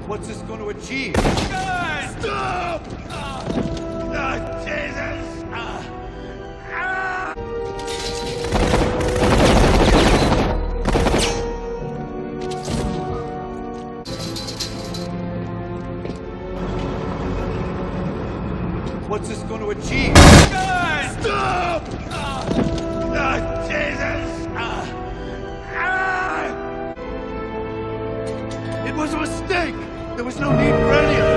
What's this going to achieve? Stop! Jesus! What's this going to achieve? Stop! Jesus! It was a mistake! There was no need for any of